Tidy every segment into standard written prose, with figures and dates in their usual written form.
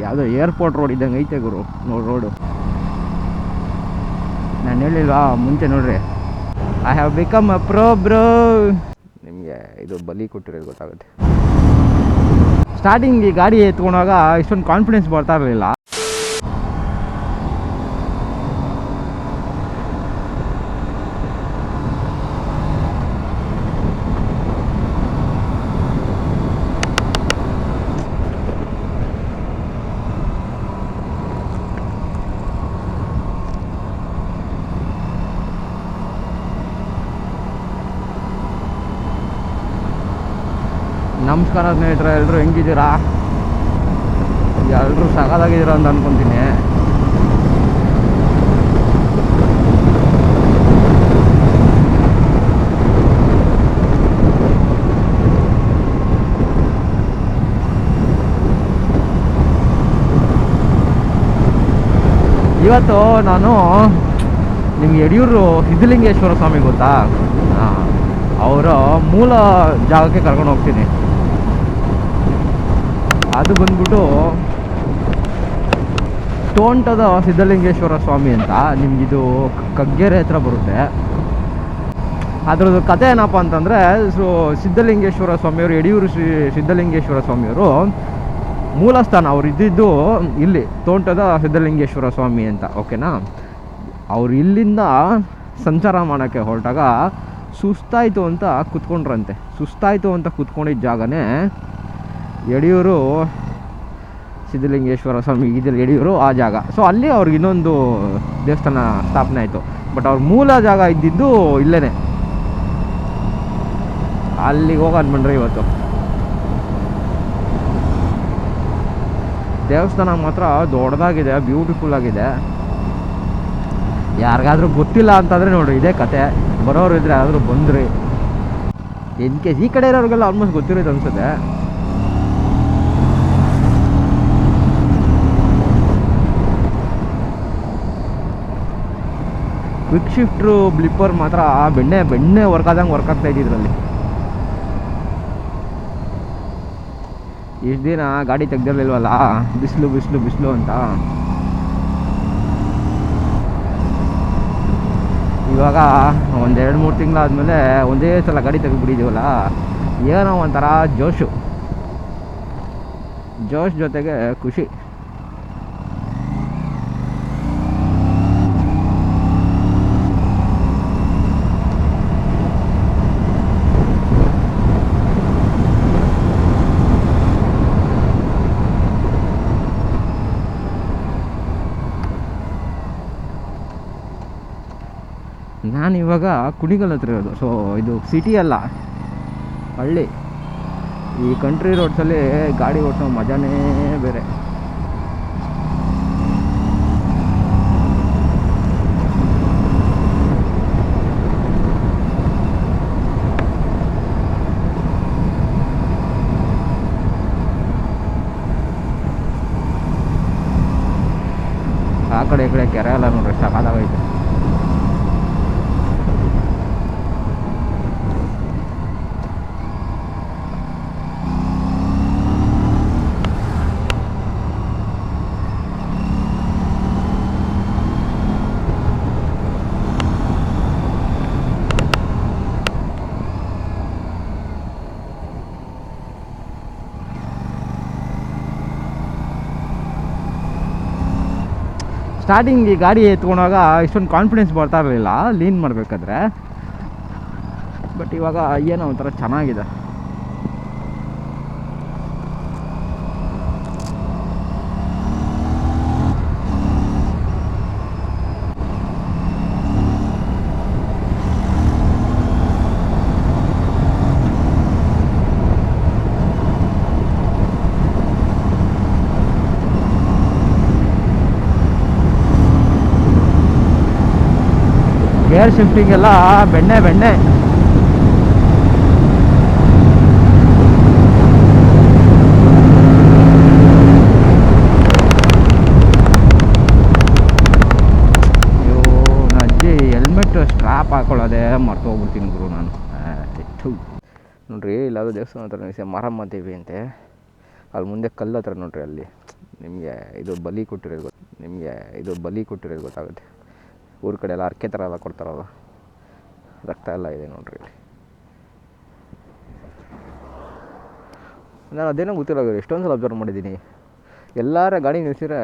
ಯಾವುದೋ airport road ಇದ್ದಂಗೆ ಐತೆ ಗುರು ನೋಡಿ ರೋಡು. ನಾನು ಹೇಳಿಲ್ವಾ ಮುಂಚೆ ನೋಡ್ರಿ, I have become a pro bro. ನಿಮಗೆ ಇದು ಬಲಿ ಕೊಟ್ಟಿರೋದು ಗೊತ್ತಾಗುತ್ತೆ. ಸ್ಟಾರ್ಟಿಂಗ್ ಈ ಗಾಡಿ ಎತ್ಕೊಂಡಾಗ ಇಷ್ಟೊಂದು ಕಾನ್ಫಿಡೆನ್ಸ್ ಬರ್ತಾ ಇರಲಿಲ್ಲ. ನಮಸ್ಕಾರ ಸ್ನೇಹಿತರೆ, ಎಲ್ಲರೂ ಹೆಂಗಿದ್ದೀರಾ? ಎಲ್ಲರೂ ಸಗದಾಗಿದ್ದೀರಾ ಅಂತ ಅಂದ್ಕೊತೀನಿ. ಇವತ್ತು ನಾನು ನಿಮ್ಗೆ ಯಡಿಯೂರು ಸಿದ್ಧಲಿಂಗೇಶ್ವರ ಸ್ವಾಮಿ ಗೊತ್ತಾ? ಅವರ ಮೂಲ ಜಾಗಕ್ಕೆ ಕರ್ಕೊಂಡು ಹೋಗ್ತೀನಿ. ಅದು ಬಂದ್ಬಿಟ್ಟು ತೋಂಟದ ಸಿದ್ಧಲಿಂಗೇಶ್ವರ ಸ್ವಾಮಿ ಅಂತ. ನಿಮಗಿದು ಕಗ್ಗೆರೆ ಹತ್ರ ಬರುತ್ತೆ. ಅದರದ್ದು ಕತೆ ಏನಪ್ಪ ಅಂತಂದರೆ, ಸಿದ್ಧಲಿಂಗೇಶ್ವರ ಸ್ವಾಮಿಯವರು, ಯಡಿಯೂರು ಸಿದ್ಧಲಿಂಗೇಶ್ವರ ಸ್ವಾಮಿಯವರು ಮೂಲ ಸ್ಥಾನ ಅವ್ರು ಇದ್ದಿದ್ದು ಇಲ್ಲಿ ತೋಂಟದ ಸಿದ್ಧಲಿಂಗೇಶ್ವರ ಸ್ವಾಮಿ ಅಂತ, ಓಕೆನಾ? ಅವ್ರು ಇಲ್ಲಿಂದ ಸಂಚಾರ ಮಾಡೋಕ್ಕೆ ಹೊರಟಾಗ ಸುಸ್ತಾಯಿತು ಅಂತ ಕೂತ್ಕೊಂಡ್ರಂತೆ. ಸುಸ್ತಾಯಿತು ಅಂತ ಕೂತ್ಕೊಂಡಿದ್ದ ಜಾಗನೇ ಯಡಿಯೂರು ಸಿದ್ಧಲಿಂಗೇಶ್ವರ ಸ್ವಾಮಿ ಇದ್ದಲ್ಲಿ ಯಡಿಯೂರು ಆ ಜಾಗ. ಸೊ ಅಲ್ಲಿ ಅವ್ರಿಗೆ ಇನ್ನೊಂದು ದೇವಸ್ಥಾನ ಸ್ಥಾಪನೆ ಆಯಿತು. ಬಟ್ ಅವ್ರ ಮೂಲ ಜಾಗ ಇದ್ದಿದ್ದು ಇಲ್ಲೇ. ಅಲ್ಲಿಗೆ ಹೋಗೋಣ ಬನ್ರಿ. ಇವತ್ತು ದೇವಸ್ಥಾನ ಮಾತ್ರ ದೊಡ್ಡದಾಗಿದೆ, ಬ್ಯೂಟಿಫುಲ್ ಆಗಿದೆ. ಯಾರಿಗಾದ್ರೂ ಗೊತ್ತಿಲ್ಲ ಅಂತಂದರೆ ನೋಡ್ರಿ, ಇದೇ ಕತೆ. ಬರೋರು ಇದ್ರೆ ಯಾರಾದರೂ ಬಂದ್ರಿ. ಇನ್ ಕೇಸ್ ಈ ಕಡೆ ಇರೋರಿಗೆಲ್ಲ ಆಲ್ಮೋಸ್ಟ್ ಗೊತ್ತಿರೋದು ಅನ್ಸುತ್ತೆ. ಕ್ವಿಕ್ ಶಿಫ್ಟ್ರು ಬ್ಲಿಪ್ಪರ್ ಮಾತ್ರ ಬೆಣ್ಣೆ ವರ್ಕ್ ಆದಂಗೆ ವರ್ಕ್ ಆಗ್ತಾ ಇದ್ದಿದ್ರಲ್ಲಿ. ಇಷ್ಟು ದಿನ ಗಾಡಿ ತೆಗ್ದಿರಲಿಲ್ವಲ್ಲ, ಬಿಸಿಲು ಅಂತ. ಇವಾಗ ಒಂದು 2-3 ತಿಂಗಳಾದಮೇಲೆ ಒಂದೇ ಸಲ ಗಾಡಿ ತೆಗೆದುಬಿಟ್ಟಿದ್ದೀವಲ್ಲ, ಏನೋ ಒಂಥರ ಜೋಶ್ ಜೊತೆಗೆ ಖುಷಿ. ನಾನು ಇವಾಗ ಕುಣಿಗಲ್ ಹತ್ರ ಇರೋದು. ಸೊ ಇದು ಸಿಟಿ ಅಲ್ಲ, ಹಳ್ಳಿ. ಈ ಕಂಟ್ರಿ ರೋಡ್ಸಲ್ಲಿ ಗಾಡಿ ಓಡಿಸೋ ಮಜಾನೇ ಬೇರೆ. ಆ ಕಡೆ ಈ ಕಡೆ ಕೆರೆ ಎಲ್ಲ ನೋಡ್ರಿ, ಸಾಕಾಗೈತೆ. ಸ್ಟಾರ್ಟಿಂಗ್ ಈ ಗಾಡಿ ಎತ್ಕೊಂಡಾಗ ಇಷ್ಟೊಂದು ಕಾನ್ಫಿಡೆನ್ಸ್ ಬರ್ತಾ ಇರಲಿಲ್ಲ ಲೀನ್ ಮಾಡಬೇಕಾದ್ರೆ. ಬಟ್ ಇವಾಗ ಏನೋ ಒಂಥರ ಚೆನ್ನಾಗಿದೆ. ಗೇರ್ ಶಿಫ್ಟಿಂಗ್ ಎಲ್ಲ ಬೆಣ್ಣೆ ಅಜ್ಜಿ ಹೆಲ್ಮೆಟ್ ಸ್ಟ್ರಾಪ್ ಹಾಕೊಳ್ಳೋದೆ ಮರ್ತು ಹೋಗ್ಬಿಡ್ತೀನಿ ಗುರು ನಾನು. ನೋಡ್ರಿ, ಇಲ್ಲಾದರೂ ದೇವಸ್ಥಾನ ಹತ್ರ ಮಾರಮ್ಮ ದೇವಿ ಅಂತೆ, ಅಲ್ಲಿ ಮುಂದೆ ಕಲ್ಲು ಹತ್ರ ನೋಡ್ರಿ, ಅಲ್ಲಿ ನಿಮಗೆ ಇದು ಬಲಿ ಕೊಟ್ಟಿರೋದು ಗೊತ್ತಾಗುತ್ತೆ. ಊರ ಕಡೆ ಎಲ್ಲ ಅರ್ಕೆ ಥರ ಎಲ್ಲ ಕೊಡ್ತಾರಲ್ಲ, ರಕ್ತ ಎಲ್ಲ ಇದೆ ನೋಡ್ರಿ. ನಾನು ಅದೇನೋ ಗೊತ್ತಿಲ್ಲ, ಎಷ್ಟೊಂದು ಸಲ ಅಬ್ಸರ್ವ್ ಮಾಡಿದ್ದೀನಿ. ಎಲ್ಲರ ಗಾಡಿ ನಿಲ್ಸಿದ್ರೆ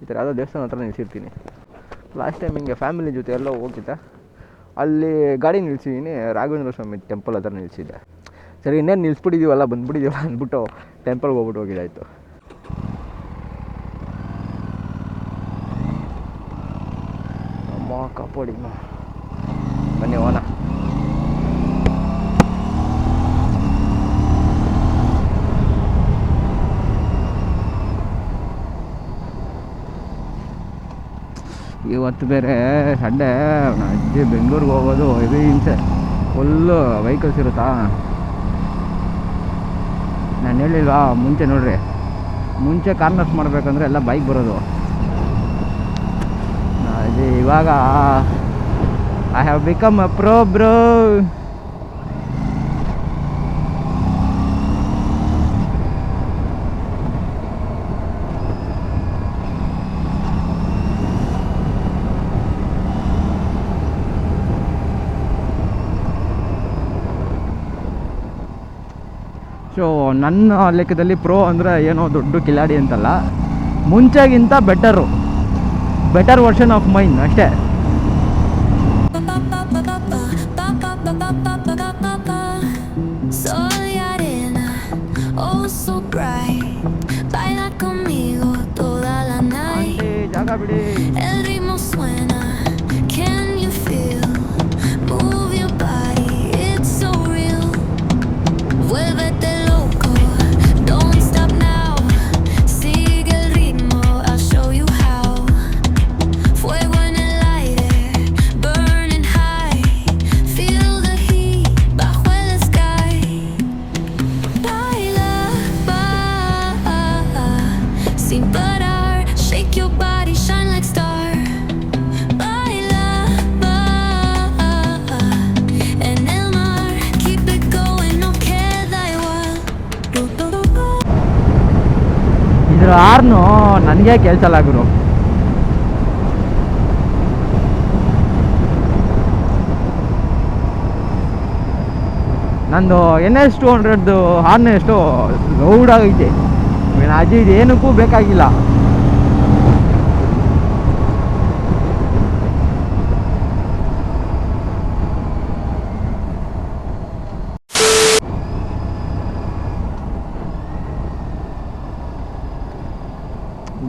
ಈ ಥರ ಯಾವುದೋ ದೇವಸ್ಥಾನ ಹತ್ರ ನಿಲ್ಸಿರ್ತೀನಿ. ಲಾಸ್ಟ್ ಟೈಮ್ ಹಿಂಗೆ ಫ್ಯಾಮಿಲಿ ಜೊತೆ ಎಲ್ಲೋ ಹೋಗಿದ್ದೆ, ಅಲ್ಲಿ ಗಾಡಿ ನಿಲ್ಸಿದ್ದೀನಿ, ರಾಘವೇಂದ್ರ ಸ್ವಾಮಿ ಟೆಂಪಲ್ ಹತ್ರ ನಿಲ್ಸಿದ್ದೆ. ಸರಿ ಇನ್ನೇನು ನಿಲ್ಸ್ಬಿಟ್ಟಿದ್ದೀವಲ್ಲ, ಬಂದ್ಬಿಟ್ಟಿದ್ದೀವಲ್ಲ ಅಂದ್ಬಿಟ್ಟು ಟೆಂಪಲ್ಗೆ ಹೋಗ್ಬಿಟ್ಟು ಹೋಗಿದ್ದಾಯಿತು. ಅಮ್ಮ ಕಾಪಾಡಿ ಬನ್ನಿ ಹೋಗೋಣ. ಇವತ್ತು ಬೇರೆ ಸಂಡೇ, ಅಜ್ಜಿ ಬೆಂಗಳೂರಿಗೆ ಹೋಗೋದು ಹೆವಿ ಹಿಂಸೆ, ಫುಲ್ಲು ವೆಹಿಕಲ್ಸ್ ಇರುತ್ತಾ. ನಾನು ಹೇಳಿಲ್ವಾ ಮುಂಚೆ, ನೋಡ್ರಿ ಮುಂಚೆ ಕಾರ್ನರ್ಸ್ ಮಾಡಬೇಕಂದ್ರೆ ಎಲ್ಲ ಬೈಕ್ ಬರೋದು. ಅದೇ ಇವಾಗ I have become a pro bro. So ನನ್ನ ಲೆಕ್ಕದಲ್ಲಿ ಪ್ರೋ ಅಂದರೆ ಏನೋ ದೊಡ್ಡ ಕಿಲಾಡಿ ಅಂತಲ್ಲ, ಮುಂಚೆಗಿಂತ ಬೆಟರ್ ವರ್ಷನ್ ಆಫ್ ಮೈನ್ ಅಷ್ಟೇ. ಜಾಗ ಬಿಡಿ. ಇದ್ರ ಆರ್ನು ನನಗೆ ಕೇಳಿಸಲ್ಲ ಗುರು. ನಂದು NS 200 ಹಾರ್ನ್ ಎಷ್ಟು ಲೌಡಾಗೈತೆ, ಅಜ್ಜಿ ಇದು ಏನಕ್ಕೂ ಬೇಕಾಗಿಲ್ಲ.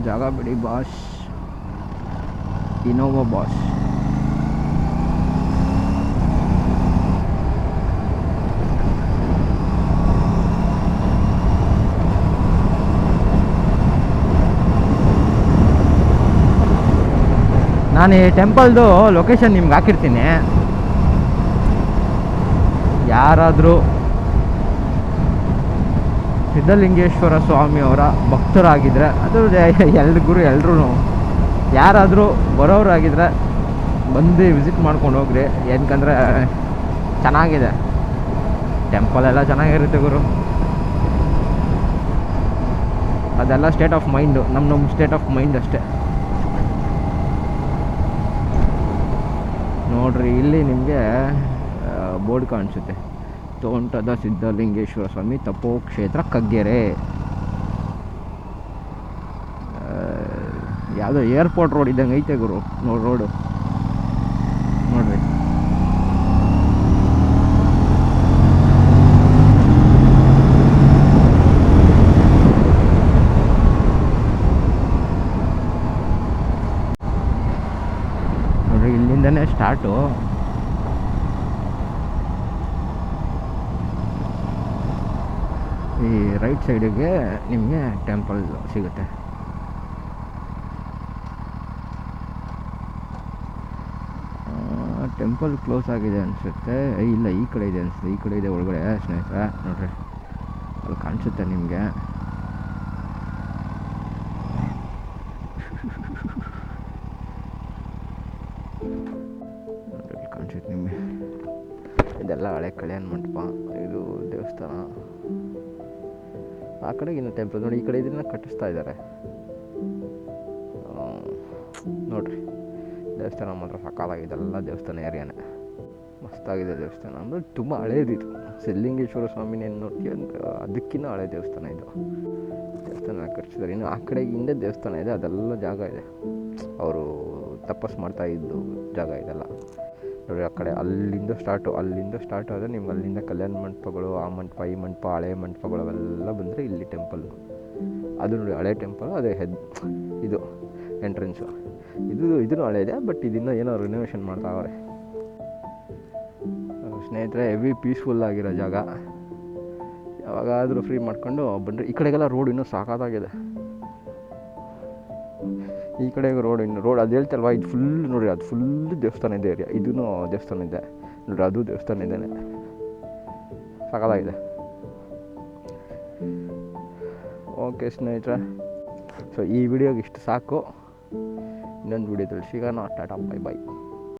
ಜಾಗ ಬಿಡಿ ಬಾಸ್, ಇನೋವಾ ಬಾಸ್. ನಾನು ಈ ಟೆಂಪಲ್ದು ಲೊಕೇಶನ್ ನಿಮ್ಗೆ ಹಾಕಿರ್ತೀನಿ. ಯಾರಾದರೂ ಸಿದ್ಧಲಿಂಗೇಶ್ವರ ಸ್ವಾಮಿಯವರ ಭಕ್ತರಾಗಿದ್ದರೆ, ಅದು ಎಲ್ಲರೂ ಯಾರಾದರೂ ಬರೋರಾಗಿದ್ದರೆ ಬಂದು ವಿಸಿಟ್ ಮಾಡ್ಕೊಂಡು ಹೋಗ್ರಿ. ಏನಕ್ಕಂದರೆ ಚೆನ್ನಾಗಿದೆ, ಟೆಂಪಲ್ ಎಲ್ಲ ಚೆನ್ನಾಗಿರುತ್ತೆ ಗುರು. ಅದೆಲ್ಲ ಸ್ಟೇಟ್ ಆಫ್ ಮೈಂಡು, ನಮ್ಮ ಸ್ಟೇಟ್ ಆಫ್ ಮೈಂಡ್ ಅಷ್ಟೇ. ನೋಡ್ರಿ ಇಲ್ಲಿ ನಿಮಗೆ ಬೋರ್ಡ್ ಕಾಣಿಸುತ್ತೆ, ತೋಂಟದ ಸಿದ್ಧಲಿಂಗೇಶ್ವರ ಸ್ವಾಮಿ ತಪೋಕ್ಷೇತ್ರ ಕಗ್ಗೆರೆ. ಯಾವುದೋ ಏರ್ಪೋರ್ಟ್ ರೋಡ್ ಇದ್ದಂಗೆ ಐತೆ ಗುರು ರೋಡು ನೋಡ್ರಿ. ನೋಡ್ರಿ ಇಲ್ಲಿಂದನೇ ಸ್ಟಾರ್ಟು. ಈ ರೈಟ್ ಸೈಡಿಗೆ ನಿಮಗೆ ಟೆಂಪಲ್ ಸಿಗುತ್ತೆ. ಟೆಂಪಲ್ ಕ್ಲೋಸ್ ಆಗಿದೆ ಅನಿಸುತ್ತೆ. ಇಲ್ಲ, ಈ ಕಡೆ ಇದೆ ಅನಿಸುತ್ತೆ, ಈ ಕಡೆ ಇದೆ ಒಳಗಡೆ ಸ್ನೇಹಿತರೆ. ನೋಡ್ರಿ ಅಲ್ಲಿ ಕಾಣಿಸುತ್ತೆ ನಿಮಗೆ. ನೋಡ್ರಿ ಕಾಣಿಸುತ್ತೆ ನಿಮಗೆ. ಇದೆಲ್ಲ ಹಳೆ ಕಲ್ಯಾಣ ಮಂಟಪ, ಇದು ದೇವಸ್ಥಾನ. ಆ ಕಡೆಗೆ ಇನ್ನು ಟೆಂಪಲ್ ನೋಡಿ, ಈ ಕಡೆ ಇದನ್ನು ಕಟ್ಟಿಸ್ತಾ ಇದ್ದಾರೆ. ನೋಡಿರಿ ದೇವಸ್ಥಾನ ಮಾತ್ರ ಸಕಾಲಾಗಿದೆ, ಎಲ್ಲ ದೇವಸ್ಥಾನ ಏರಿಯಾನೇ ಮಸ್ತಾಗಿದೆ. ದೇವಸ್ಥಾನ ಅಂದರೆ ತುಂಬ ಹಳೇದಿದು. ಸಿದ್ಧಲಿಂಗೇಶ್ವರ ಸ್ವಾಮಿನ ಏನು ನೋಡ್ತೀವಿ ಅಂದರೆ ಅದಕ್ಕಿಂತ ಹಳೆ ದೇವಸ್ಥಾನ ಇದು. ದೇವಸ್ಥಾನ ಕಟ್ಟಿಸಿದ್ದಾರೆ. ಇನ್ನು ಆ ಕಡೆಗೆ ಹಿಂದೆ ದೇವಸ್ಥಾನ ಇದೆ, ಅದೆಲ್ಲ ಜಾಗ ಇದೆ, ಅವರು ತಪಸ್ಸು ಮಾಡ್ತಾ ಇದ್ದು ಜಾಗ ಇದೆಲ್ಲ ನೋಡಿ. ಆ ಕಡೆ ಅಲ್ಲಿಂದ ಸ್ಟಾರ್ಟ್ ಆದರೆ ನಿಮ್ಗೆ ಅಲ್ಲಿಂದ ಕಲ್ಯಾಣ ಮಂಟಪಗಳು, ಆ ಮಂಟಪ ಈ ಮಂಟಪ ಹಳೆ ಮಂಟಪಗಳು ಅವೆಲ್ಲ ಬಂದರೆ ಇಲ್ಲಿ ಟೆಂಪಲ್ಲು ಅದು ನೋಡಿ. ಹಳೆ ಟೆಂಪಲ್ ಅದೇ ಇದು ಎಂಟ್ರೆನ್ಸು. ಇದೂ ಹಳೆ ಇದೆ, ಬಟ್ ಇದನ್ನು ಏನೋ ರಿನೋವೇಷನ್ ಮಾಡ್ತಾವ್ರೆ. ಸ್ನೇಹಿತರೆ, ಹೆವಿ ಪೀಸ್ಫುಲ್ ಆಗಿರೋ ಜಾಗ. ಯಾವಾಗಾದರೂ ಫ್ರೀ ಮಾಡ್ಕೊಂಡು ಬಂದರೆ ಈ ಕಡೆಗೆಲ್ಲ ರೋಡ್ ಇನ್ನೂ ಸಾಕಾಗಿದೆ. ಈ ಕಡೆಗೆ ರೋಡ್ ಅದು ಹೇಳ್ತಲ್ವ, ಇದು ಫುಲ್ ನೋಡಿ, ಅದು ಫುಲ್ ದೇವಸ್ಥಾನ ಇದೆ ಏರಿಯಾ. ಇದೂ ದೇವಸ್ಥಾನ ಇದೆ ನೋಡಿ, ಅದು ದೇವಸ್ಥಾನ ಇದ್ದೇನೆ, ಸಾಕಾಗಿದೆ. ಓಕೆ ಸ್ನೇಹಿತರೆ, ಸೊ ಈ ವಿಡಿಯೋಗೆ ಇಷ್ಟು ಸಾಕು. ಇನ್ನೊಂದು ವಿಡಿಯೋದಲ್ಲಿ ಸಿಗೋಣ. ಟಾಟಾ, ಬೈ.